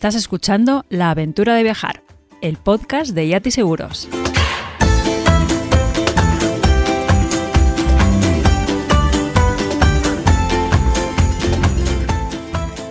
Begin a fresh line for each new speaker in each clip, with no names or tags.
Estás escuchando La Aventura de Viajar, el podcast de Yati Seguros.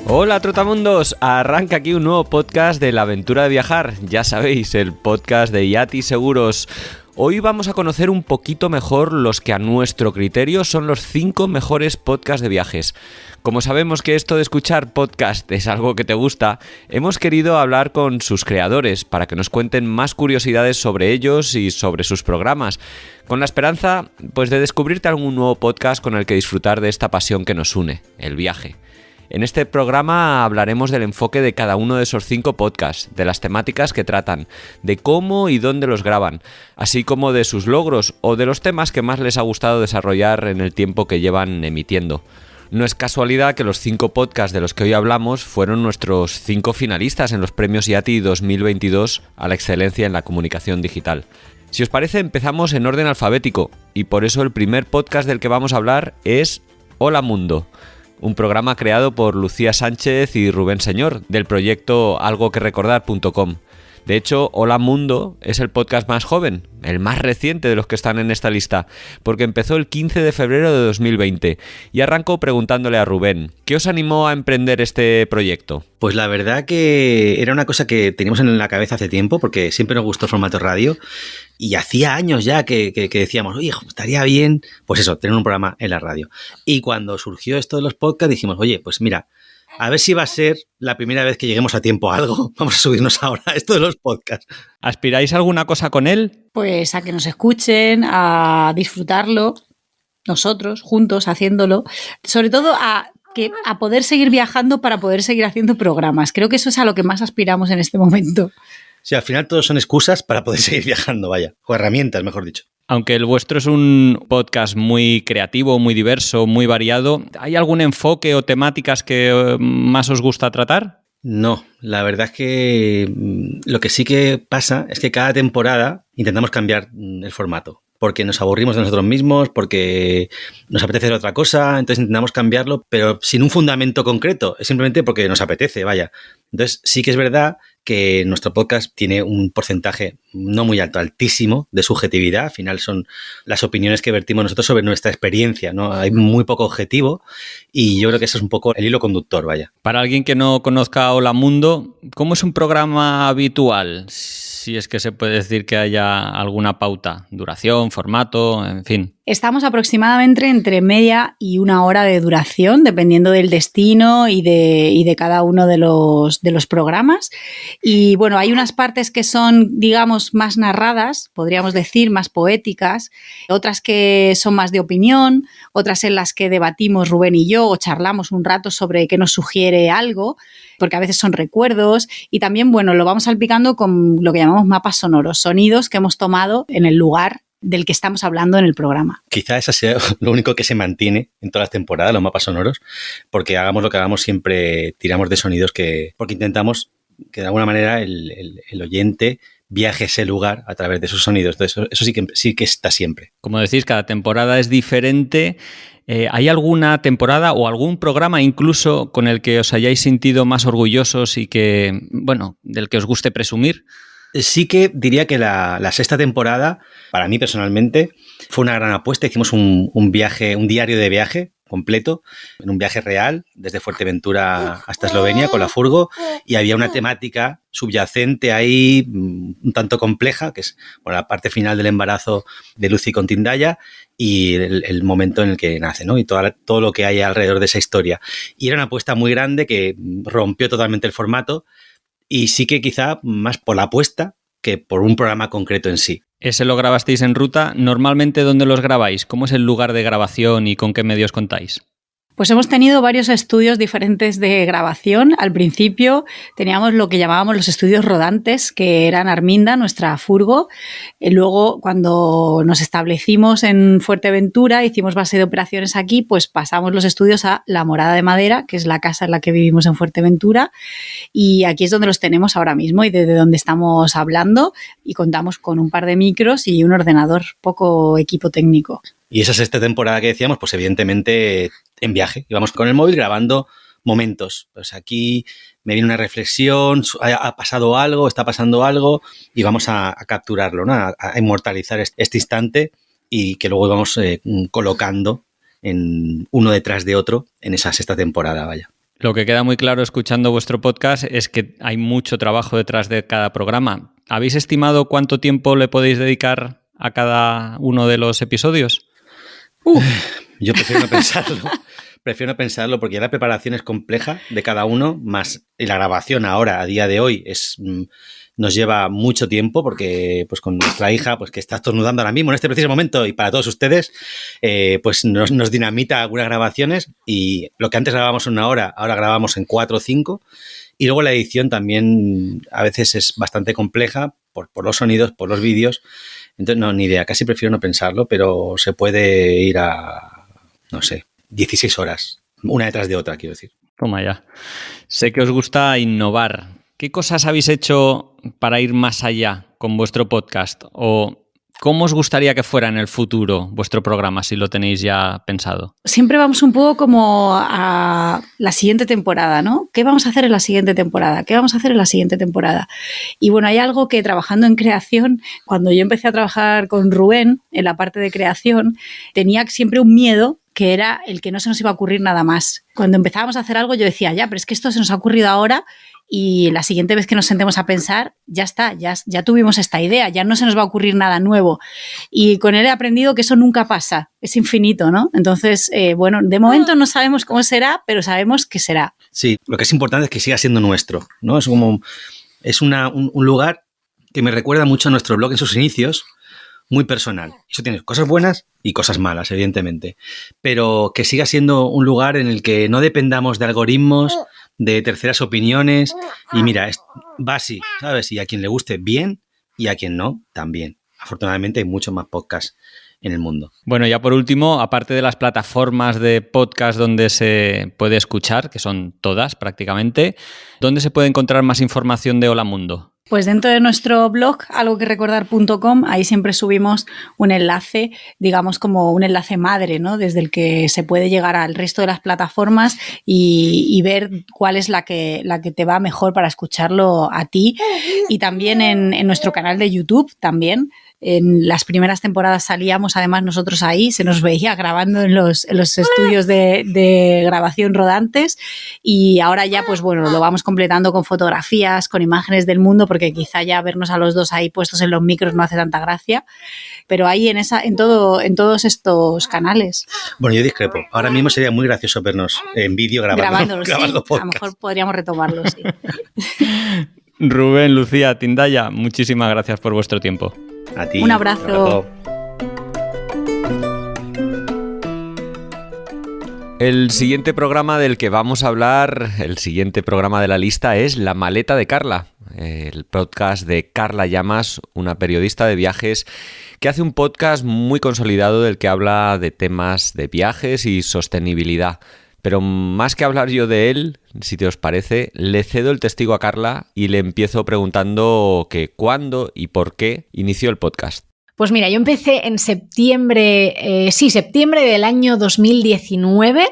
Hola trotamundos, arranca aquí un nuevo podcast de La Aventura de Viajar, ya sabéis, el podcast de Yati Seguros. Hoy vamos a conocer un poquito mejor los que a nuestro criterio son los 5 mejores podcasts de viajes. Como sabemos que esto de escuchar podcast es algo que te gusta, hemos querido hablar con sus creadores para que nos cuenten más curiosidades sobre ellos y sobre sus programas, con la esperanza pues de descubrirte algún nuevo podcast con el que disfrutar de esta pasión que nos une, el viaje. En este programa hablaremos del enfoque de cada uno de esos 5 podcasts, de las temáticas que tratan, de cómo y dónde los graban, así como de sus logros o de los temas que más les ha gustado desarrollar en el tiempo que llevan emitiendo. No es casualidad que los 5 podcasts de los que hoy hablamos fueron nuestros 5 finalistas en los premios Yati 2022 a la excelencia en la comunicación digital. Si os parece, empezamos en orden alfabético y por eso el primer podcast del que vamos a hablar es Hola Mundo. Un programa creado por Lucía Sánchez y Rubén Señor, del proyecto algoquerecordar.com. De hecho, Hola Mundo es el podcast más joven, el más reciente de los que están en esta lista, porque empezó el 15 de febrero de 2020 y arrancó preguntándole a Rubén, ¿qué os animó a emprender este proyecto?
Pues la verdad que era una cosa que teníamos en la cabeza hace tiempo, porque siempre nos gustó el formato radio y hacía años ya que decíamos, oye, estaría bien, pues eso, tener un programa en la radio. Y cuando surgió esto de los podcasts dijimos, oye, pues mira, a ver si va a ser la primera vez que lleguemos a tiempo a algo. Vamos a subirnos ahora a esto de los podcasts.
¿Aspiráis a alguna cosa con él?
Pues a que nos escuchen, a disfrutarlo, nosotros, juntos, haciéndolo. Sobre todo a poder seguir viajando para poder seguir haciendo programas. Creo que eso es a lo que más aspiramos en este momento.
Sí, al final todos son excusas para poder seguir viajando, vaya. O herramientas, mejor dicho.
Aunque el vuestro es un podcast muy creativo, muy diverso, muy variado, ¿hay algún enfoque o temáticas que más os gusta tratar?
No, la verdad es que lo que sí que pasa es que cada temporada intentamos cambiar el formato. Porque nos aburrimos de nosotros mismos, porque nos apetece hacer otra cosa, entonces intentamos cambiarlo, pero sin un fundamento concreto, es simplemente porque nos apetece, vaya. Entonces sí que es verdad que nuestro podcast tiene un porcentaje no muy alto, altísimo de subjetividad. Al final son las opiniones que vertimos nosotros sobre nuestra experiencia, ¿no? Hay muy poco objetivo y yo creo que eso es un poco el hilo conductor, vaya.
Para alguien que no conozca Hola Mundo, ¿cómo es un programa habitual? Si es que se puede decir que haya alguna pauta, duración, formato, en fin.
Estamos aproximadamente entre media y 1 hora de duración, dependiendo del destino y de cada uno de los programas. Y bueno, hay unas partes que son, digamos, más narradas, podríamos decir, más poéticas, otras que son más de opinión, otras en las que debatimos Rubén y yo o charlamos un rato sobre qué nos sugiere algo, porque a veces son recuerdos y también, bueno, lo vamos salpicando con lo que llamamos mapas sonoros, sonidos que hemos tomado en el lugar del que estamos hablando en el programa.
Quizá eso sea lo único que se mantiene en todas las temporadas, los mapas sonoros, porque hagamos lo que hagamos siempre tiramos de sonidos porque intentamos que de alguna manera el oyente viaje a ese lugar a través de esos sonidos. Entonces, eso sí que está siempre.
Como decís, cada temporada es diferente. ¿Hay alguna temporada o algún programa incluso con el que os hayáis sentido más orgullosos y que, bueno, del que os guste presumir?
Sí que diría que la 6ª temporada, para mí personalmente, fue una gran apuesta. Hicimos un viaje, un diario de viaje completo, en un viaje real, desde Fuerteventura hasta Eslovenia con la furgo, y había una temática subyacente ahí, un tanto compleja, que es la parte final del embarazo de Lucy con Tindaya y el momento en el que nace, ¿no? Y todo lo que hay alrededor de esa historia. Y era una apuesta muy grande que rompió totalmente el formato, y sí que quizá más por la apuesta que por un programa concreto en sí.
Ese lo grabasteis en ruta. ¿Normalmente dónde los grabáis? ¿Cómo es el lugar de grabación y con qué medios contáis?
Pues hemos tenido varios estudios diferentes de grabación. Al principio teníamos lo que llamábamos los estudios rodantes, que eran Arminda, nuestra furgo. Luego, cuando nos establecimos en Fuerteventura, hicimos base de operaciones aquí, pues pasamos los estudios a La Morada de Madera, que es la casa en la que vivimos en Fuerteventura. Y aquí es donde los tenemos ahora mismo y desde donde estamos hablando. Y contamos con un par de micros y un ordenador, poco equipo técnico.
Y esa 6ª temporada que decíamos, pues evidentemente en viaje. Íbamos con el móvil grabando momentos. Pues aquí me viene una reflexión, ha pasado algo, está pasando algo y vamos a capturarlo, ¿no? A inmortalizar este instante y que luego vamos colocando en uno detrás de otro en esa sexta temporada, vaya.
Lo que queda muy claro escuchando vuestro podcast es que hay mucho trabajo detrás de cada programa. ¿Habéis estimado cuánto tiempo le podéis dedicar a cada uno de los episodios?
Yo prefiero no pensarlo. Prefiero no pensarlo porque ya la preparación es compleja de cada uno, más la grabación ahora, a día de hoy, nos lleva mucho tiempo porque pues con nuestra hija, pues que está estornudando ahora mismo en este preciso momento y para todos ustedes, pues nos dinamita algunas grabaciones y lo que antes grabábamos en 1 hora, ahora grabamos en 4 o 5 y luego la edición también a veces es bastante compleja por los sonidos, por los vídeos, entonces no, ni idea, casi prefiero no pensarlo, pero se puede ir a, no sé, 16 horas, una detrás de otra, quiero decir.
Toma ya. Sé que os gusta innovar. ¿Qué cosas habéis hecho para ir más allá con vuestro podcast? ¿O cómo os gustaría que fuera en el futuro vuestro programa, si lo tenéis ya pensado?
Siempre vamos un poco como a la siguiente temporada, ¿no? ¿Qué vamos a hacer en la siguiente temporada? ¿Qué vamos a hacer en la siguiente temporada? Y bueno, hay algo que trabajando en creación, cuando yo empecé a trabajar con Rubén en la parte de creación, tenía siempre un miedo que era el que no se nos iba a ocurrir nada más. Cuando empezábamos a hacer algo yo decía, ya, pero es que esto se nos ha ocurrido ahora y la siguiente vez que nos sentemos a pensar, ya está, ya tuvimos esta idea, ya no se nos va a ocurrir nada nuevo. Y con él he aprendido que eso nunca pasa, es infinito, ¿no? Entonces, bueno, de momento no sabemos cómo será, pero sabemos que será.
Sí, lo que es importante es que siga siendo nuestro, ¿no? Es como, es un lugar que me recuerda mucho a nuestro blog en sus inicios, muy personal. Eso tiene cosas buenas y cosas malas, evidentemente. Pero que siga siendo un lugar en el que no dependamos de algoritmos, de terceras opiniones. Y mira, va así, ¿sabes? Y a quien le guste, bien, y a quien no, también. Afortunadamente hay muchos más podcasts en el mundo.
Bueno, ya por último, aparte de las plataformas de podcast donde se puede escuchar, que son todas prácticamente, ¿dónde se puede encontrar más información de Hola Mundo?
Pues dentro de nuestro blog, algoquerecordar.com, ahí siempre subimos un enlace, digamos como un enlace madre, ¿no? Desde el que se puede llegar al resto de las plataformas y ver cuál es la que te va mejor para escucharlo a ti. Y también en nuestro canal de YouTube también. En las primeras temporadas salíamos además nosotros ahí, se nos veía grabando en los estudios de grabación rodantes y ahora ya pues bueno, lo vamos completando con fotografías, con imágenes del mundo porque quizá ya vernos a los dos ahí puestos en los micros no hace tanta gracia, pero ahí en todos estos canales.
Bueno, yo discrepo. Ahora mismo sería muy gracioso vernos en vídeo grabando
sí,
podcast.
A lo mejor podríamos retomarlo, sí.
Rubén, Lucía, Tindaya, muchísimas gracias por vuestro tiempo.
A ti.
Un abrazo.
El siguiente programa del que vamos a hablar, el siguiente programa de la lista es La maleta de Carla, el podcast de Carla Llamas, una periodista de viajes que hace un podcast muy consolidado del que habla de temas de viajes y sostenibilidad. Pero más que hablar yo de él, si te os parece, le cedo el testigo a Carla y le empiezo preguntando que cuándo y por qué inició el podcast.
Pues mira, yo empecé en septiembre del año 2019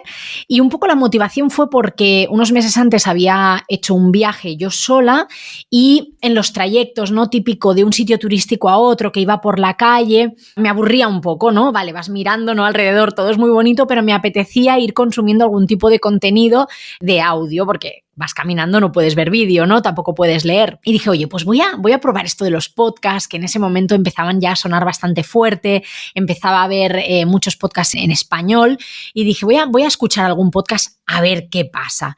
y un poco la motivación fue porque unos meses antes había hecho un viaje yo sola y en los trayectos, ¿no? Típico de un sitio turístico a otro que iba por la calle, me aburría un poco, ¿no? Vale, vas mirando, ¿no? Alrededor, todo es muy bonito, pero me apetecía ir consumiendo algún tipo de contenido de audio porque vas caminando, no puedes ver vídeo, ¿no? Tampoco puedes leer. Y dije, oye, pues voy a probar esto de los podcasts, que en ese momento empezaban ya a sonar bastante fuerte, empezaba a haber muchos podcasts en español, y dije, voy a escuchar algún podcast a ver qué pasa.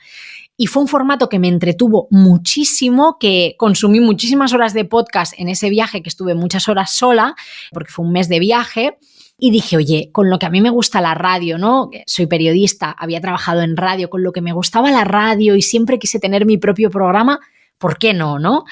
Y fue un formato que me entretuvo muchísimo, que consumí muchísimas horas de podcast en ese viaje, que estuve muchas horas sola, porque fue un mes de viaje. Y dije, oye, con lo que a mí me gusta la radio, ¿no? Soy periodista, había trabajado en radio, con lo que me gustaba la radio y siempre quise tener mi propio programa, ¿por qué no, no?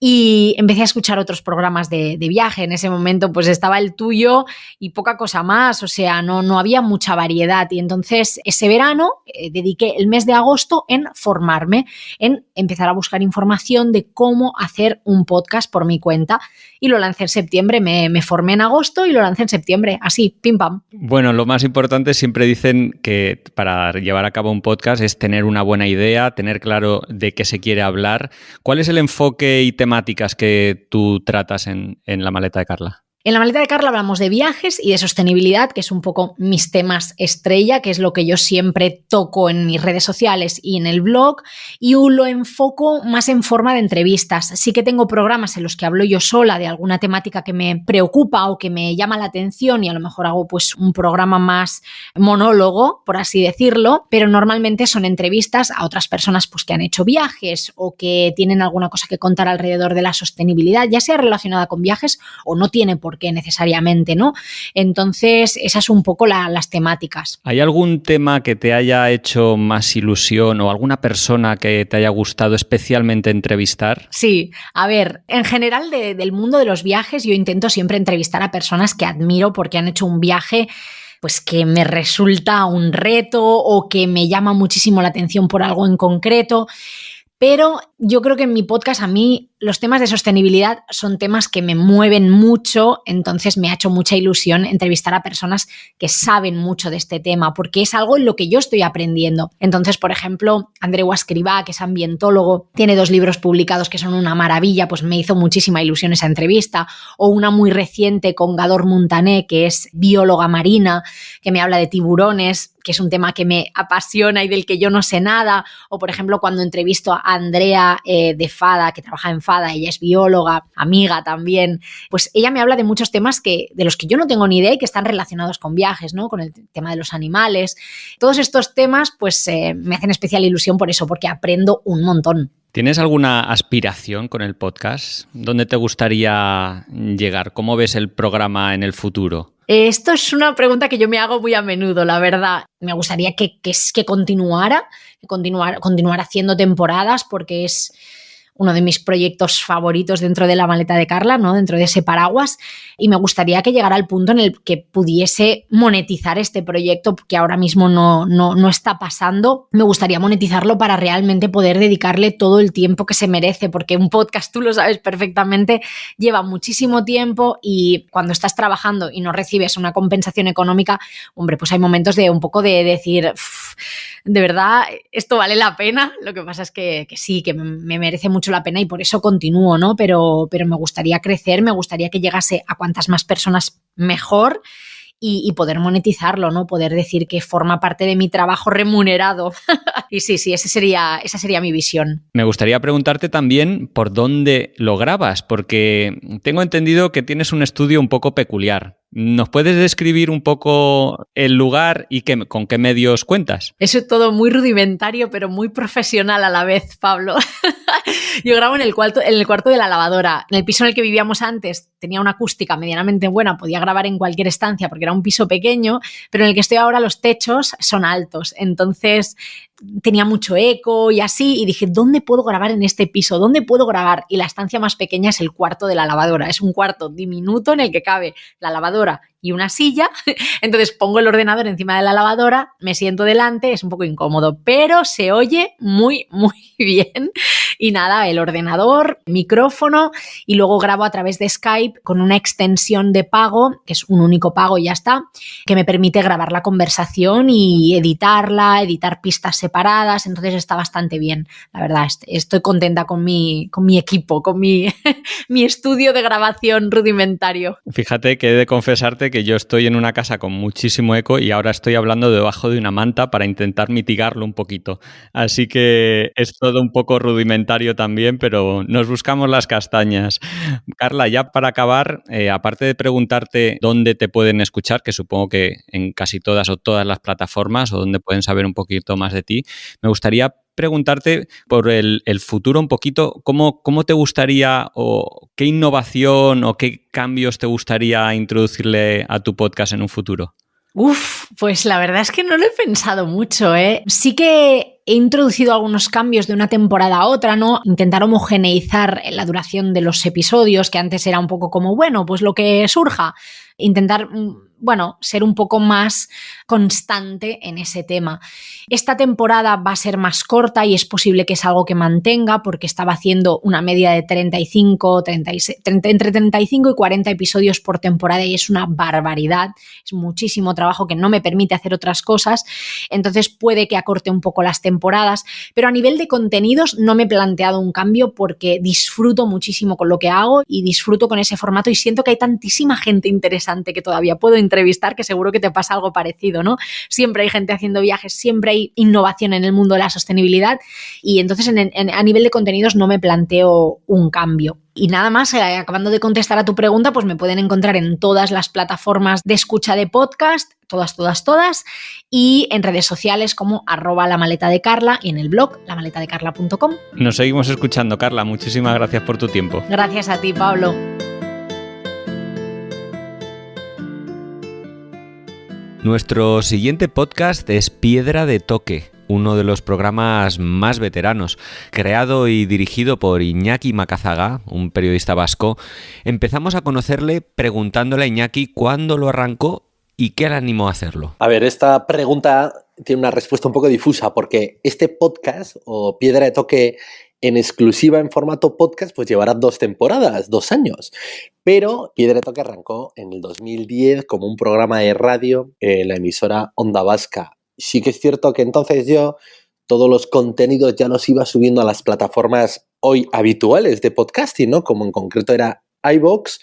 Y empecé a escuchar otros programas de viaje. En ese momento pues estaba el tuyo y poca cosa más, o sea, no había mucha variedad. Y entonces ese verano dediqué el mes de agosto en formarme, en empezar a buscar información de cómo hacer un podcast por mi cuenta. Y lo lancé en septiembre, me formé en agosto y lo lancé en septiembre, así, pim pam.
Bueno, lo más importante, siempre dicen que para llevar a cabo un podcast es tener una buena idea, tener claro de qué se quiere hablar. ¿Cuál es el enfoque y temáticas que tú tratas en La Maleta de Carla?
En La Maleta de Carla hablamos de viajes y de sostenibilidad, que es un poco mis temas estrella, que es lo que yo siempre toco en mis redes sociales y en el blog, y lo enfoco más en forma de entrevistas. Sí que tengo programas en los que hablo yo sola de alguna temática que me preocupa o que me llama la atención y a lo mejor hago pues un programa más monólogo, por así decirlo, pero normalmente son entrevistas a otras personas pues que han hecho viajes o que tienen alguna cosa que contar alrededor de la sostenibilidad, ya sea relacionada con viajes o no tiene por qué necesariamente, ¿no? Entonces, esas son un poco las temáticas.
¿Hay algún tema que te haya hecho más ilusión o alguna persona que te haya gustado especialmente entrevistar?
Sí, a ver, en general del mundo de los viajes yo intento siempre entrevistar a personas que admiro porque han hecho un viaje pues que me resulta un reto o que me llama muchísimo la atención por algo en concreto. Pero yo creo que en mi podcast a mí los temas de sostenibilidad son temas que me mueven mucho, entonces me ha hecho mucha ilusión entrevistar a personas que saben mucho de este tema, porque es algo en lo que yo estoy aprendiendo. Entonces, por ejemplo, Andreu Escrivá, que es ambientólogo, tiene 2 libros publicados que son una maravilla, pues me hizo muchísima ilusión esa entrevista, o una muy reciente con Gador Muntané, que es bióloga marina, que me habla de tiburones, que es un tema que me apasiona y del que yo no sé nada, o por ejemplo cuando entrevisto a Andrea de Fada, que trabaja en Fada, ella es bióloga, amiga también, pues ella me habla de muchos temas de los que yo no tengo ni idea y que están relacionados con viajes, ¿no? Con el tema de los animales. Todos estos temas pues me hacen especial ilusión por eso, porque aprendo un montón.
¿Tienes alguna aspiración con el podcast? ¿Dónde te gustaría llegar? ¿Cómo ves el programa en el futuro?
Esto es una pregunta que yo me hago muy a menudo, la verdad. Me gustaría que continuara haciendo temporadas porque es uno de mis proyectos favoritos dentro de La Maleta de Carla, ¿no? Dentro de ese paraguas, y me gustaría que llegara al punto en el que pudiese monetizar este proyecto que ahora mismo no está pasando. Me gustaría monetizarlo para realmente poder dedicarle todo el tiempo que se merece, porque un podcast, tú lo sabes perfectamente, lleva muchísimo tiempo y cuando estás trabajando y no recibes una compensación económica, hombre, pues hay momentos de un poco de decir, de verdad, esto vale la pena. Lo que pasa es que sí, que me merece mucho la pena y por eso continúo, ¿no? Pero me gustaría crecer, me gustaría que llegase a cuantas más personas mejor y poder monetizarlo, ¿no? Poder decir que forma parte de mi trabajo remunerado. Y sí, esa sería mi visión.
Me gustaría preguntarte también por dónde lo grabas, porque tengo entendido que tienes un estudio un poco peculiar. ¿Nos puedes describir un poco el lugar y con qué medios cuentas?
Eso es todo muy rudimentario, pero muy profesional a la vez, Pablo. Yo grabo en el cuarto de la lavadora. En el piso en el que vivíamos antes tenía una acústica medianamente buena, podía grabar en cualquier estancia porque era un piso pequeño, pero en el que estoy ahora los techos son altos, entonces tenía mucho eco y así, y dije, ¿dónde puedo grabar en este piso? ¿Dónde puedo grabar? Y la estancia más pequeña es el cuarto de la lavadora, es un cuarto diminuto en el que cabe la lavadora y una silla, entonces pongo el ordenador encima de la lavadora, me siento delante, es un poco incómodo, pero se oye muy, muy bien. Y nada, el ordenador, micrófono y luego grabo a través de Skype con una extensión de pago, que es un único pago y ya está, que me permite grabar la conversación y editar pistas separadas, entonces está bastante bien. La verdad, estoy contenta con mi equipo, con mi estudio de grabación rudimentario.
Fíjate que he de confesarte que yo estoy en una casa con muchísimo eco y ahora estoy hablando debajo de una manta para intentar mitigarlo un poquito. Así que es todo un poco rudimentario también, pero nos buscamos las castañas. Carla, ya para acabar, aparte de preguntarte dónde te pueden escuchar, que supongo que en casi todas o todas las plataformas o donde pueden saber un poquito más de ti, me gustaría preguntarte por el futuro un poquito, ¿cómo te gustaría o qué innovación o qué cambios te gustaría introducirle a tu podcast en un futuro?
Pues la verdad es que no lo he pensado mucho, ¿eh? Sí que he introducido algunos cambios de una temporada a otra, ¿no? Intentar homogeneizar la duración de los episodios, que antes era un poco como, bueno, pues lo que surja. Intentar, bueno, ser un poco más constante en ese tema. Esta temporada va a ser más corta y es posible que es algo que mantenga porque estaba haciendo una media de 35, 36, entre 35 y 40 episodios por temporada y es una barbaridad. Es muchísimo trabajo que no me permite hacer otras cosas. Entonces puede que acorte un poco las temporadas, pero a nivel de contenidos no me he planteado un cambio porque disfruto muchísimo con lo que hago y disfruto con ese formato y siento que hay tantísima gente interesante que todavía puedo entrevistar que seguro que te pasa algo parecido, ¿no? Siempre hay gente haciendo viajes, siempre hay innovación en el mundo de la sostenibilidad y entonces a nivel de contenidos no me planteo un cambio. Y nada más, acabando de contestar a tu pregunta, pues me pueden encontrar en todas las plataformas de escucha de podcast, todas, y en redes sociales como @lamaletadecarla y en el blog lamaletadecarla.com.
Nos seguimos escuchando, Carla. Muchísimas gracias por tu tiempo.
Gracias a ti, Pablo.
Nuestro siguiente podcast es Piedra de Toque, uno de los programas más veteranos, creado y dirigido por Iñaki Macazaga, un periodista vasco. Empezamos a conocerle preguntándole a Iñaki cuándo lo arrancó y qué le animó a hacerlo.
A ver, esta pregunta tiene una respuesta un poco difusa porque este podcast, o Piedra de Toque en exclusiva en formato podcast, pues llevará 2 temporadas, 2 años. Pero Piedra de Toque arrancó en el 2010 como un programa de radio en la emisora Onda Vasca. Sí que es cierto que entonces yo todos los contenidos ya los iba subiendo a las plataformas hoy habituales de podcasting, ¿no? Como en concreto era iVoox,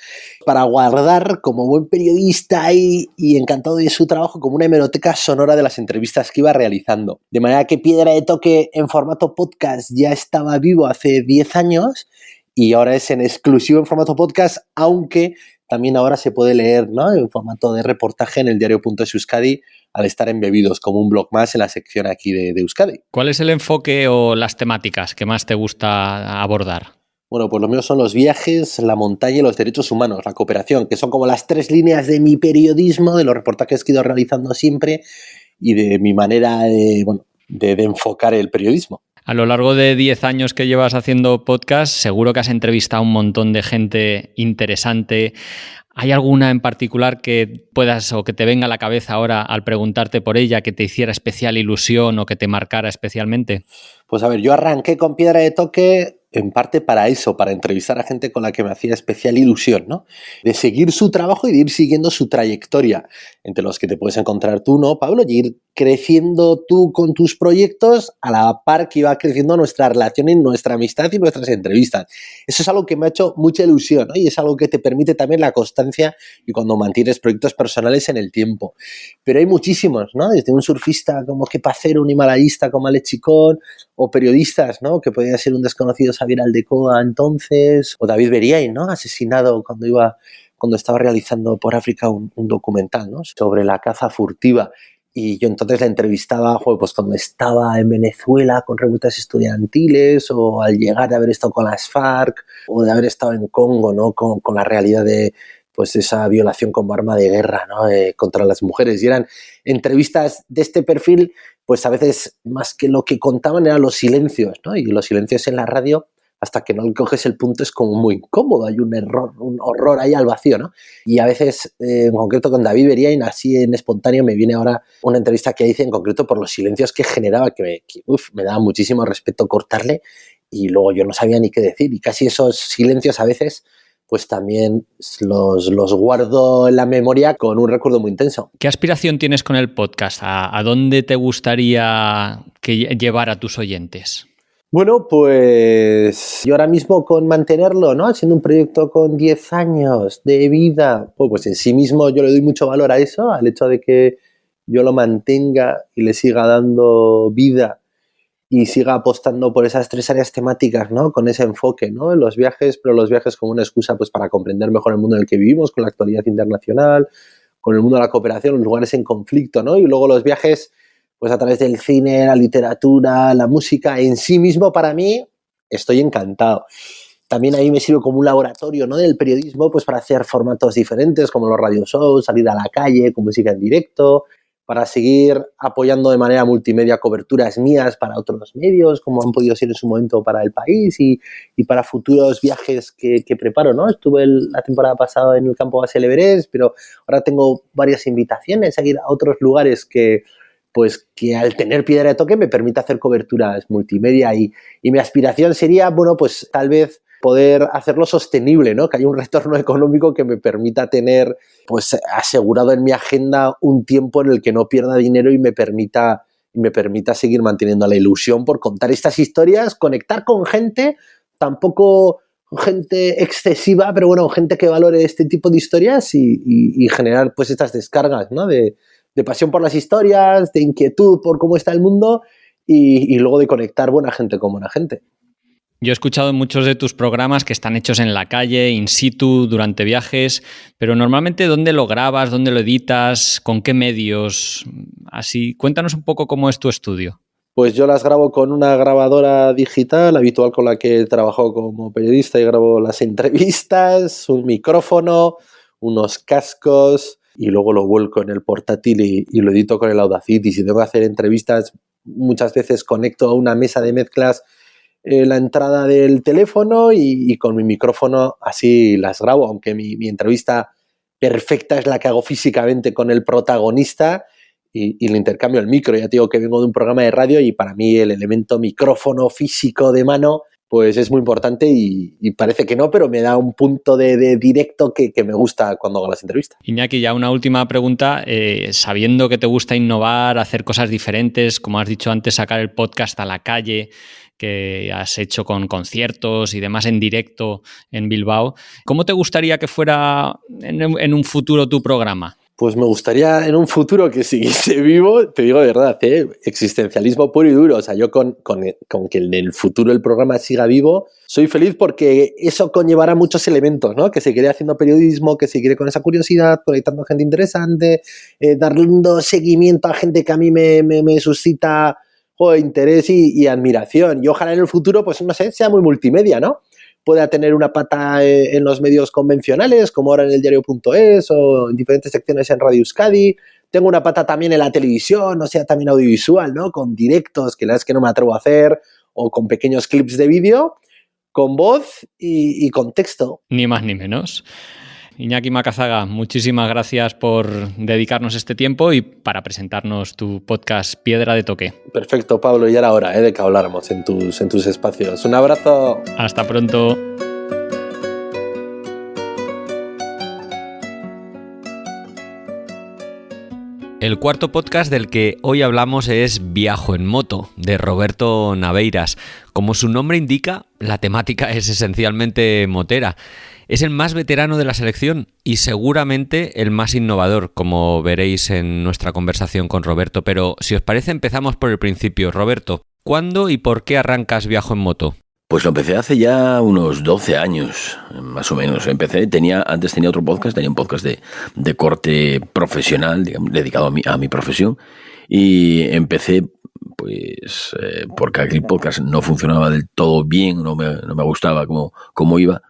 para guardar como buen periodista y encantado de su trabajo como una hemeroteca sonora de las entrevistas que iba realizando. De manera que Piedra de Toque en formato podcast ya estaba vivo hace 10 años y ahora es en exclusivo en formato podcast, aunque también ahora se puede leer, ¿no?, en formato de reportaje en el diario.es Euskadi al estar embebidos como un blog más en la sección aquí de Euskadi.
¿Cuál es el enfoque o las temáticas que más te gusta abordar?
Bueno, pues lo mío son los viajes, la montaña y los derechos humanos, la cooperación, que son como las 3 líneas de mi periodismo, de los reportajes que he ido realizando siempre y de mi manera de enfocar el periodismo.
A lo largo de 10 años que llevas haciendo podcast, seguro que has entrevistado a un montón de gente interesante. ¿Hay alguna en particular que puedas o que te venga a la cabeza ahora al preguntarte por ella, que te hiciera especial ilusión o que te marcara especialmente?
Pues a ver, yo arranqué con Piedra de Toque en parte para eso, para entrevistar a gente con la que me hacía especial ilusión, ¿no? De seguir su trabajo y de ir siguiendo su trayectoria, entre los que te puedes encontrar tú, ¿no, Pablo? Y ir creciendo tú con tus proyectos a la par que iba creciendo nuestra relación y nuestra amistad y nuestras entrevistas. Eso es algo que me ha hecho mucha ilusión, ¿no? Y es algo que te permite también la constancia y cuando mantienes proyectos personales en el tiempo. Pero hay muchísimos, ¿no? Desde un surfista como Kepacero, un himalayista como Ale Chicón, o periodistas, ¿no?, que podía ser un desconocido Xavier Aldecoa entonces, o David Beriain, ¿no?, asesinado cuando estaba realizando por África un documental, ¿no?, sobre la caza furtiva. Y yo entonces la entrevistaba, pues cuando estaba en Venezuela con revueltas estudiantiles, o al llegar de haber estado con las FARC, o de haber estado en Congo, ¿no?, con la realidad de pues esa violación como arma de guerra, ¿no?, contra las mujeres. Y eran entrevistas de este perfil, pues a veces más que lo que contaban eran los silencios, ¿no? Y los silencios en la radio, hasta que no le coges el punto, es como muy incómodo, hay un error, un horror ahí al vacío, ¿no? Y a veces, en concreto con David Beriain, así en espontáneo, me viene ahora una entrevista que hice en concreto por los silencios que generaba, que me daba muchísimo respeto cortarle y luego yo no sabía ni qué decir. Y casi esos silencios a veces pues también los guardo en la memoria con un recuerdo muy intenso.
¿Qué aspiración tienes con el podcast? ¿A dónde te gustaría llevar a tus oyentes?
Bueno, pues yo ahora mismo con mantenerlo, ¿no?, siendo un proyecto con 10 años de vida, pues en sí mismo yo le doy mucho valor a eso, al hecho de que yo lo mantenga y le siga dando vida y siga apostando por esas 3 áreas temáticas, ¿no?, con ese enfoque, ¿no?, en los viajes, pero los viajes como una excusa pues para comprender mejor el mundo en el que vivimos, con la actualidad internacional, con el mundo de la cooperación, los lugares en conflicto, ¿no?, y luego los viajes pues a través del cine, la literatura, la música. En sí mismo, para mí, estoy encantado. También ahí me sirve como un laboratorio, ¿no?, del periodismo, pues para hacer formatos diferentes, como los radio shows, salir a la calle con música en directo, para seguir apoyando de manera multimedia coberturas mías para otros medios, como han podido ser en su momento para El País y para futuros viajes que preparo, ¿no? Estuve la temporada pasada en el campo base del Everest, pero ahora tengo varias invitaciones a ir a otros lugares que al tener piedra de toque me permite hacer coberturas multimedia y mi aspiración sería, bueno, pues tal vez poder hacerlo sostenible, ¿no? Que haya un retorno económico que me permita tener, pues, asegurado en mi agenda un tiempo en el que no pierda dinero y me permita seguir manteniendo la ilusión por contar estas historias, conectar con gente, tampoco gente excesiva, pero bueno, gente que valore este tipo de historias y generar, pues, estas descargas, ¿no? De pasión por las historias, de inquietud por cómo está el mundo y luego de conectar buena gente con buena gente.
Yo he escuchado muchos de tus programas que están hechos en la calle, in situ, durante viajes, pero normalmente ¿dónde lo grabas? ¿Dónde lo editas? ¿Con qué medios? Así, cuéntanos un poco cómo es tu estudio.
Pues yo las grabo con una grabadora digital habitual con la que he trabajado como periodista y grabo las entrevistas, un micrófono, unos cascos y luego lo vuelco en el portátil y lo edito con el Audacity. Si tengo que hacer entrevistas, muchas veces conecto a una mesa de mezclas la entrada del teléfono y con mi micrófono así las grabo, aunque mi entrevista perfecta es la que hago físicamente con el protagonista y le intercambio el micro. Ya te digo que vengo de un programa de radio y para mí el elemento micrófono físico de mano pues es muy importante y parece que no, pero me da un punto de directo que me gusta cuando hago las entrevistas.
Iñaki, ya una última pregunta. Sabiendo que te gusta innovar, hacer cosas diferentes, como has dicho antes, sacar el podcast a la calle, que has hecho con conciertos y demás en directo en Bilbao, ¿cómo te gustaría que fuera en un futuro tu programa?
Pues me gustaría en un futuro que siguiese vivo, te digo de verdad, existencialismo puro y duro. O sea, yo con que en el futuro el programa siga vivo, soy feliz porque eso conllevará muchos elementos, ¿no? Que seguiré haciendo periodismo, que seguiré con esa curiosidad, conectando a gente interesante, dando seguimiento a gente que a mí me suscita interés y admiración. Y ojalá en el futuro, pues no sé, sea muy multimedia, ¿no? Pueda tener una pata en los medios convencionales, como ahora en el diario.es o en diferentes secciones en Radio Euskadi. Tengo una pata también en la televisión, o sea, también audiovisual, ¿no? Con directos, que la verdad es que no me atrevo a hacer, o con pequeños clips de vídeo, con voz y con texto.
Ni más ni menos. Iñaki Macazaga, muchísimas gracias por dedicarnos este tiempo y para presentarnos tu podcast Piedra de Toque.
Perfecto, Pablo, ya era hora de que habláramos en tus espacios. Un abrazo.
Hasta pronto. El cuarto podcast del que hoy hablamos es Viajo en moto, de Roberto Naveiras. Como su nombre indica, la temática es esencialmente motera. Es el más veterano de la selección y seguramente el más innovador, como veréis en nuestra conversación con Roberto. Pero si os parece, empezamos por el principio. Roberto, ¿cuándo y por qué arrancas Viajo en moto?
Pues lo empecé hace ya unos 12 años, más o menos. Antes tenía otro podcast, tenía un podcast de corte profesional, digamos, dedicado a mi profesión. Y empecé, pues, porque aquel podcast no funcionaba del todo bien, no me gustaba cómo iba.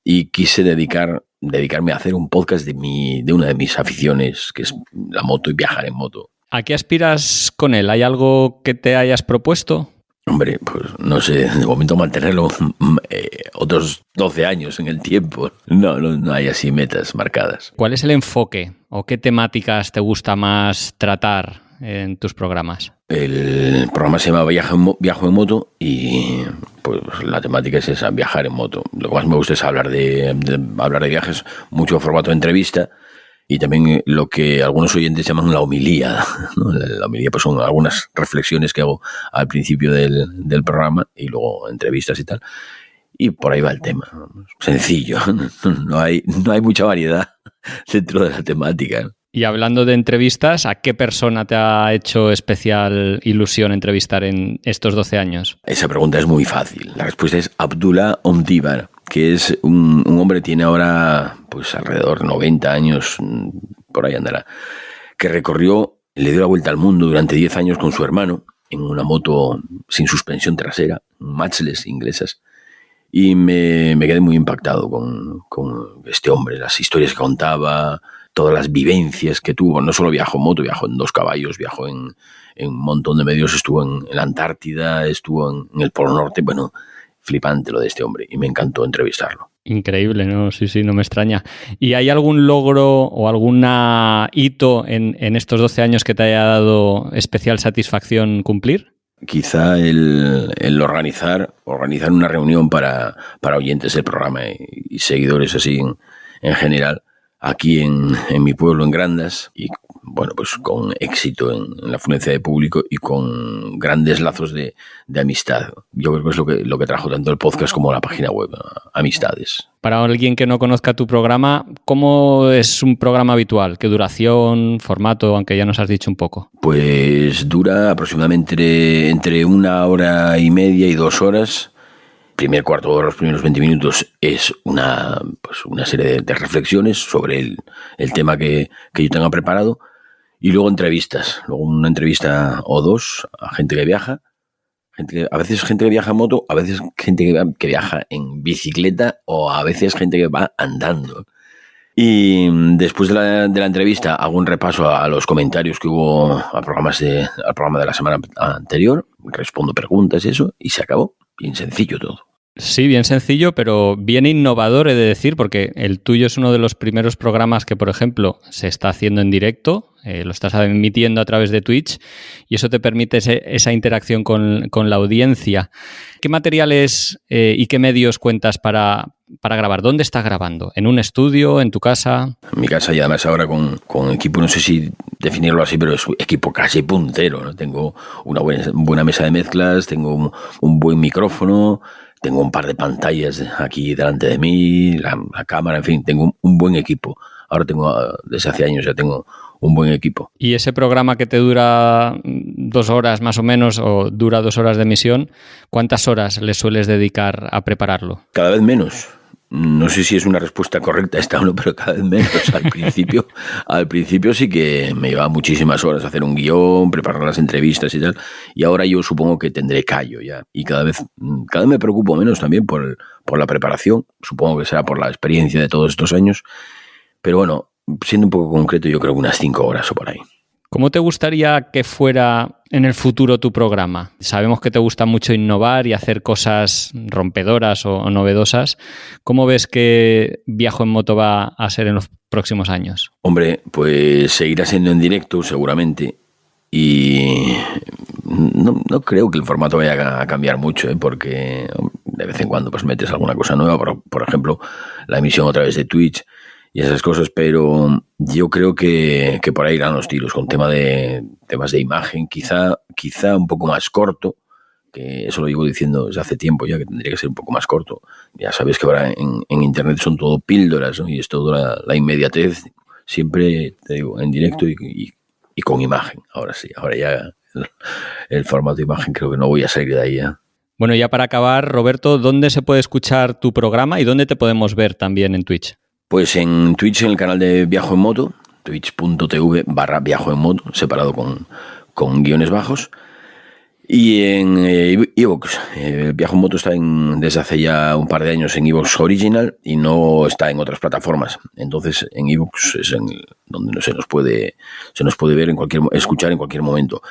Y quise dedicarme a hacer un podcast de una de mis aficiones, que es la moto y viajar en moto.
¿A qué aspiras con él? ¿Hay algo que te hayas propuesto?
Hombre, pues no sé, de momento mantenerlo otros 12 años en el tiempo. No hay así metas marcadas.
¿Cuál es el enfoque o qué temáticas te gusta más tratar en tus programas?
El programa se llama Viajo en moto y pues la temática es esa, viajar en moto. Lo que más me gusta es hablar de viajes, mucho formato de entrevista y también lo que algunos oyentes llaman la homilía, ¿no? La homilía pues son algunas reflexiones que hago al principio del programa y luego entrevistas y tal. Y por ahí va el tema. Sencillo, no hay mucha variedad dentro de la temática.
Y hablando de entrevistas, ¿a qué persona te ha hecho especial ilusión entrevistar en estos 12 años?
Esa pregunta es muy fácil. La respuesta es Abdullah Ondívar, que es un hombre, tiene ahora pues alrededor de 90 años, por ahí andará, que le dio la vuelta al mundo durante 10 años con su hermano en una moto sin suspensión trasera, matchless inglesas. Y me quedé muy impactado con este hombre, las historias que contaba, todas las vivencias que tuvo. No solo viajó en moto, viajó en 2 caballos, viajó en un montón de medios, estuvo en la Antártida, estuvo en el Polo Norte. Bueno, flipante lo de este hombre y me encantó entrevistarlo.
Increíble, ¿no? Sí, no me extraña. ¿Y hay algún logro o algún hito en estos 12 años que te haya dado especial satisfacción cumplir?
Quizá el organizar una reunión para oyentes del programa y seguidores así en general, aquí en mi pueblo, en Grandas, y bueno, pues con éxito en la afluencia de público y con grandes lazos de amistad. Yo creo que es lo que trajo tanto el podcast como la página web, amistades.
Para alguien que no conozca tu programa, ¿cómo es un programa habitual? ¿Qué duración, formato, aunque ya nos has dicho un poco?
Pues dura aproximadamente entre 1 hora y media y 2 horas. Primer cuarto de hora, los primeros 20 minutos es una serie de reflexiones sobre el tema que yo tenga preparado, y luego entrevistas, luego una entrevista o 2 a gente que viaja, a veces gente que viaja en moto, a veces gente que viaja en bicicleta o a veces gente que va andando. Y después de la entrevista hago un repaso a los comentarios que hubo al programa de la semana anterior, respondo preguntas y eso, y se acabó. Bien sencillo todo.
Sí, bien sencillo, pero bien innovador, he de decir, porque el tuyo es uno de los primeros programas que, por ejemplo, se está haciendo en directo, lo estás emitiendo a través de Twitch, y eso te permite esa interacción con la audiencia. ¿Qué materiales y qué medios cuentas para grabar? ¿Dónde estás grabando? ¿En un estudio? ¿En tu casa?
En mi casa, y además ahora con equipo, no sé si definirlo así, pero es equipo casi puntero, ¿no? Tengo una buena mesa de mezclas, tengo un buen micrófono, tengo un par de pantallas aquí delante de mí, la cámara, en fin, tengo un buen equipo. Ahora desde hace años ya tengo un buen equipo.
¿Y ese programa que te dura 2 horas más o menos, o dura 2 horas de emisión, cuántas horas le sueles dedicar a prepararlo?
Cada vez menos. No sé si es una respuesta correcta esta o no, pero cada vez menos. Al principio sí que me llevaba muchísimas horas hacer un guión, preparar las entrevistas y tal, y ahora yo supongo que tendré callo ya, y cada vez me preocupo menos también por la preparación. Supongo que será por la experiencia de todos estos años, pero bueno, siendo un poco concreto, yo creo que unas 5 horas o por ahí.
¿Cómo te gustaría que fuera en el futuro tu programa? Sabemos que te gusta mucho innovar y hacer cosas rompedoras o novedosas. ¿Cómo ves que Viajo en Moto va a ser en los próximos años?
Hombre, pues seguirá siendo en directo seguramente, y no creo que el formato vaya a cambiar mucho, porque de vez en cuando pues metes alguna cosa nueva, por ejemplo, la emisión a través de Twitch y esas cosas, pero yo creo que por ahí irán los tiros, con temas de imagen, quizá un poco más corto, que eso lo llevo diciendo desde hace tiempo ya, que tendría que ser un poco más corto. Ya sabes que ahora en Internet son todo píldoras, ¿no? Y es toda la inmediatez, siempre, te digo, en directo y con imagen. Ahora sí, ahora ya el formato de imagen creo que no voy a salir de ahí ya.
Bueno, ya para acabar, Roberto, ¿dónde se puede escuchar tu programa y dónde te podemos ver también en Twitch?
Pues en Twitch, en el canal de Viajo en Moto, twitch.tv/Viajo en Moto, separado con guiones bajos. Y en iVoox, Viajo en Moto está desde hace ya un par de años en iVoox Original y no está en otras plataformas. Entonces en iVoox es donde se nos puede ver escuchar en cualquier momento.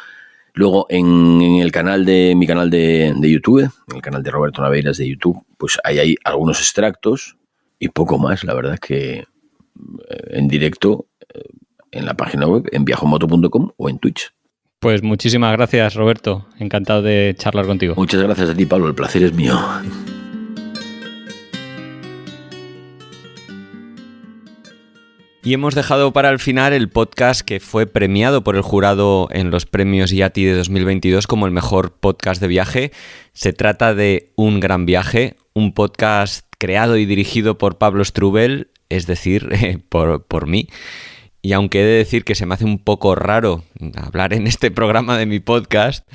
Luego en mi canal de YouTube, el canal de Roberto Naveiras de YouTube, pues ahí hay algunos extractos y poco más. La verdad es que en directo en la página web, en viajomoto.com o en Twitch.
Pues muchísimas gracias, Roberto. Encantado de charlar contigo.
Muchas gracias a ti, Pablo. El placer es mío.
Y hemos dejado para el final el podcast que fue premiado por el jurado en los premios IATI de 2022 como el mejor podcast de viaje. Se trata de Un Gran Viaje, un podcast creado y dirigido por Pablo Strubel, es decir, por mí. Y aunque he de decir que se me hace un poco raro hablar en este programa de mi podcast,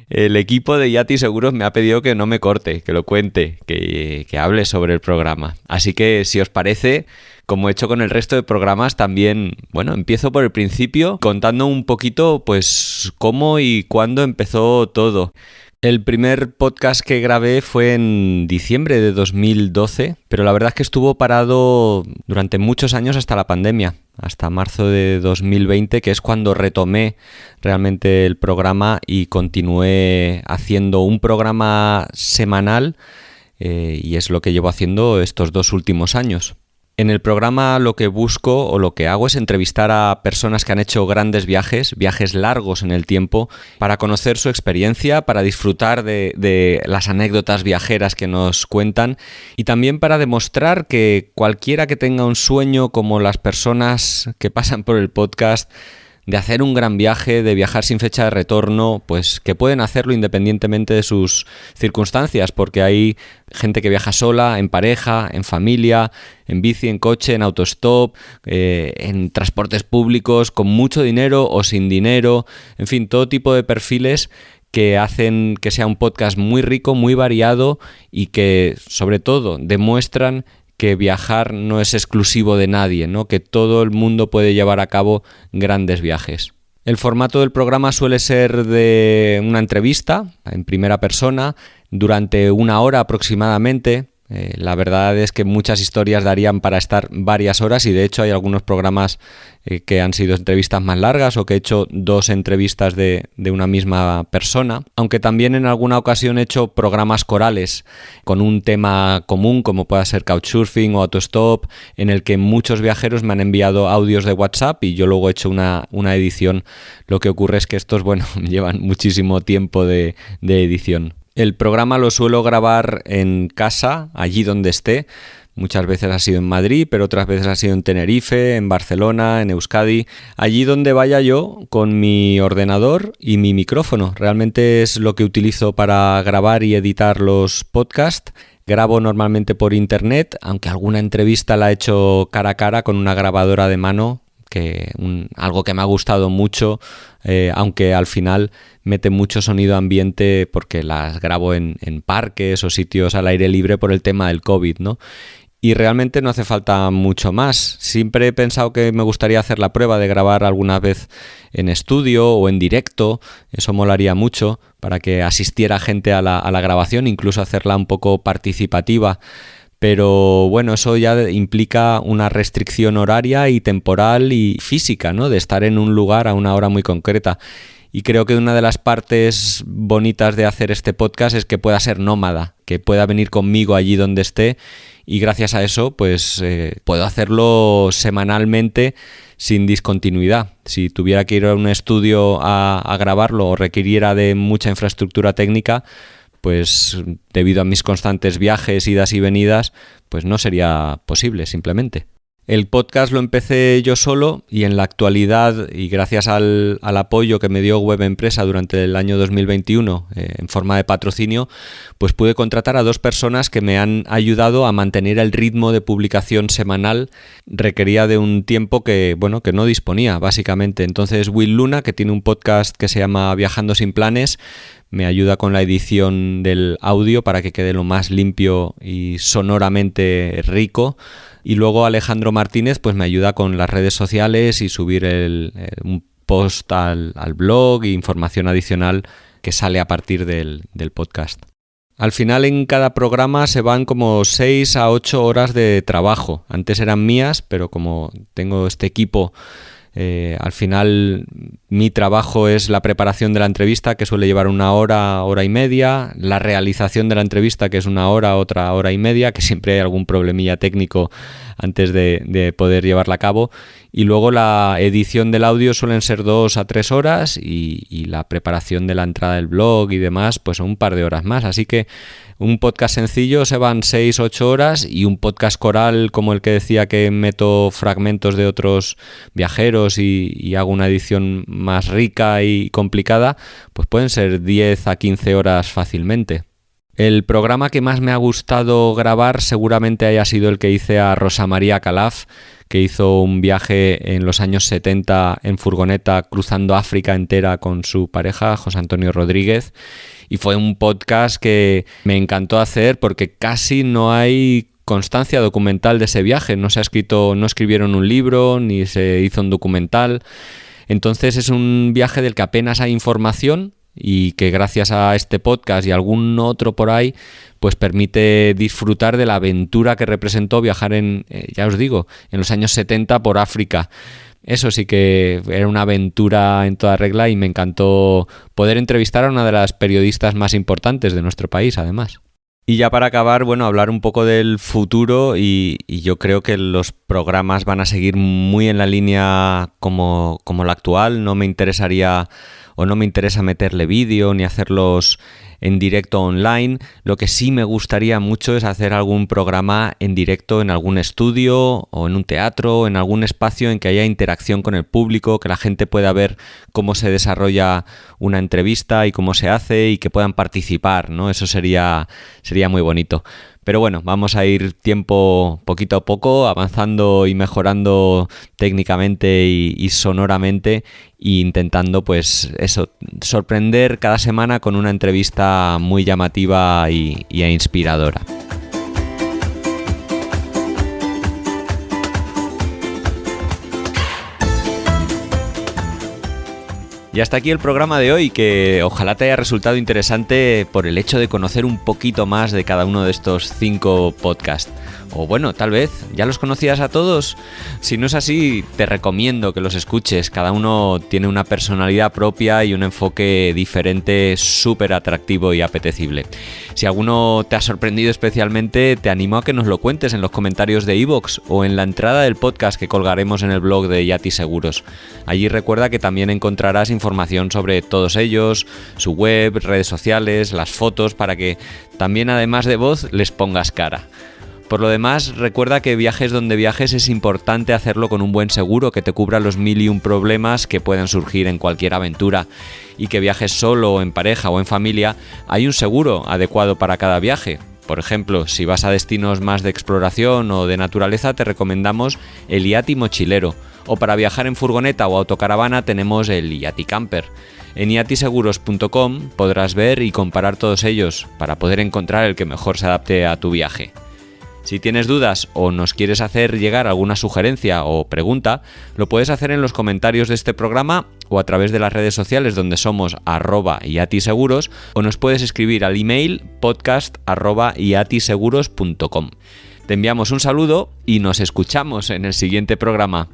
el equipo de Yati Seguros me ha pedido que no me corte, que lo cuente, que hable sobre el programa. Así que, si os parece, como he hecho con el resto de programas, también, bueno, empiezo por el principio contando un poquito, pues, cómo y cuándo empezó todo. El primer podcast que grabé fue en diciembre de 2012, pero la verdad es que estuvo parado durante muchos años hasta la pandemia, hasta marzo de 2020, que es cuando retomé realmente el programa y continué haciendo un programa semanal, y es lo que llevo haciendo estos 2 últimos años. En el programa lo que busco o lo que hago es entrevistar a personas que han hecho grandes viajes largos en el tiempo, para conocer su experiencia, para disfrutar de las anécdotas viajeras que nos cuentan y también para demostrar que cualquiera que tenga un sueño como las personas que pasan por el podcast, de hacer un gran viaje, de viajar sin fecha de retorno, pues que pueden hacerlo independientemente de sus circunstancias, porque hay gente que viaja sola, en pareja, en familia, en bici, en coche, en autostop, en transportes públicos, con mucho dinero o sin dinero, en fin, todo tipo de perfiles que hacen que sea un podcast muy rico, muy variado y que, sobre todo, demuestran que viajar no es exclusivo de nadie, ¿no? Que todo el mundo puede llevar a cabo grandes viajes. El formato del programa suele ser de una entrevista en primera persona durante 1 hora aproximadamente. La verdad es que muchas historias darían para estar varias horas y de hecho hay algunos programas que han sido entrevistas más largas o que he hecho 2 entrevistas de una misma persona, aunque también en alguna ocasión he hecho programas corales con un tema común como pueda ser couchsurfing o autostop, en el que muchos viajeros me han enviado audios de WhatsApp y yo luego he hecho una edición. Lo que ocurre es que estos, llevan muchísimo tiempo de edición. El programa lo suelo grabar en casa, allí donde esté. Muchas veces ha sido en Madrid, pero otras veces ha sido en Tenerife, en Barcelona, en Euskadi. Allí donde vaya yo con mi ordenador y mi micrófono. Realmente es lo que utilizo para grabar y editar los podcasts. Grabo normalmente por internet, aunque alguna entrevista la he hecho cara a cara con una grabadora de mano, algo que me ha gustado mucho, aunque al final mete mucho sonido ambiente porque las grabo en parques o sitios al aire libre por el tema del COVID, ¿no? Y realmente no hace falta mucho más. Siempre he pensado que me gustaría hacer la prueba de grabar alguna vez en estudio o en directo. Eso molaría mucho para que asistiera gente a la grabación, incluso hacerla un poco participativa. Pero bueno, eso ya implica una restricción horaria y temporal y física, ¿no? De estar en un lugar a una hora muy concreta. Y creo que una de las partes bonitas de hacer este podcast es que pueda ser nómada, que pueda venir conmigo allí donde esté y gracias a eso pues puedo hacerlo semanalmente sin discontinuidad. Si tuviera que ir a un estudio a grabarlo o requiriera de mucha infraestructura técnica, pues debido a mis constantes viajes, idas y venidas, pues no sería posible simplemente. El podcast lo empecé yo solo y en la actualidad, y gracias al apoyo que me dio Web Empresa durante el año 2021 en forma de patrocinio, pues pude contratar a 2 personas que me han ayudado a mantener el ritmo de publicación semanal. Requería de un tiempo que no disponía, básicamente. Entonces Will Luna, que tiene un podcast que se llama Viajando sin planes, me ayuda con la edición del audio para que quede lo más limpio y sonoramente rico. Y luego Alejandro Martínez pues me ayuda con las redes sociales y subir un post al blog e información adicional que sale a partir del podcast. Al final en cada programa se van como 6 a 8 horas de trabajo. Antes eran mías, pero como tengo este equipo, al final mi trabajo es la preparación de la entrevista, que suele llevar 1 hora, hora y media, la realización de la entrevista, que es 1 hora, otra hora y media, que siempre hay algún problemilla técnico antes de poder llevarla a cabo, y luego la edición del audio suelen ser 2 a 3 horas y la preparación de la entrada del blog y demás pues un par de horas más, así que un podcast sencillo se van 6-8 horas y un podcast coral como el que decía, que meto fragmentos de otros viajeros y hago una edición más rica y complicada, pues pueden ser 10 a 15 horas fácilmente. El programa que más me ha gustado grabar seguramente haya sido el que hice a Rosa María Calaf, que hizo un viaje en los años 70 en furgoneta cruzando África entera con su pareja, José Antonio Rodríguez. Y fue un podcast que me encantó hacer porque casi no hay constancia documental de ese viaje. No escribieron un libro ni se hizo un documental. Entonces es un viaje del que apenas hay información. y que gracias a este podcast y algún otro por ahí, pues permite disfrutar de la aventura que representó viajar ya os digo, en los años 70 por África. Eso sí que era una aventura en toda regla y me encantó poder entrevistar a una de las periodistas más importantes de nuestro país, además. Y ya para acabar, bueno, hablar un poco del futuro y yo creo que los programas van a seguir muy en la línea como la actual. No me interesaría o no me interesa meterle vídeo ni hacerlos en directo online. Lo que sí me gustaría mucho es hacer algún programa en directo en algún estudio o en un teatro o en algún espacio en que haya interacción con el público, que la gente pueda ver cómo se desarrolla una entrevista y cómo se hace y que puedan participar, ¿no? Eso sería muy bonito. Pero bueno, vamos a ir tiempo poquito a poco, avanzando y mejorando técnicamente y sonoramente e intentando pues eso, sorprender cada semana con una entrevista muy llamativa e inspiradora. Y hasta aquí el programa de hoy, que ojalá te haya resultado interesante por el hecho de conocer un poquito más de cada uno de estos 5 podcasts. O bueno, tal vez ya los conocías a todos. Si no es así, te recomiendo que los escuches. Cada uno tiene una personalidad propia y un enfoque diferente, súper atractivo y apetecible. Si alguno te ha sorprendido especialmente, te animo a que nos lo cuentes en los comentarios de iVoox o en la entrada del podcast que colgaremos en el blog de Yati Seguros. Allí recuerda que también encontrarás información sobre todos ellos, su web, redes sociales, las fotos, para que también además de voz les pongas cara. Por lo demás, recuerda que viajes donde viajes es importante hacerlo con un buen seguro que te cubra los 1001 problemas que puedan surgir en cualquier aventura, y que viajes solo o en pareja o en familia, hay un seguro adecuado para cada viaje. Por ejemplo, si vas a destinos más de exploración o de naturaleza, te recomendamos el Yati Mochilero, o para viajar en furgoneta o autocaravana tenemos el Yati Camper. En yatiseguros.com podrás ver y comparar todos ellos para poder encontrar el que mejor se adapte a tu viaje. Si tienes dudas o nos quieres hacer llegar alguna sugerencia o pregunta, lo puedes hacer en los comentarios de este programa o a través de las redes sociales donde somos @yatiseguros, o nos puedes escribir al email podcast@yatiseguros.com. Te enviamos un saludo y nos escuchamos en el siguiente programa.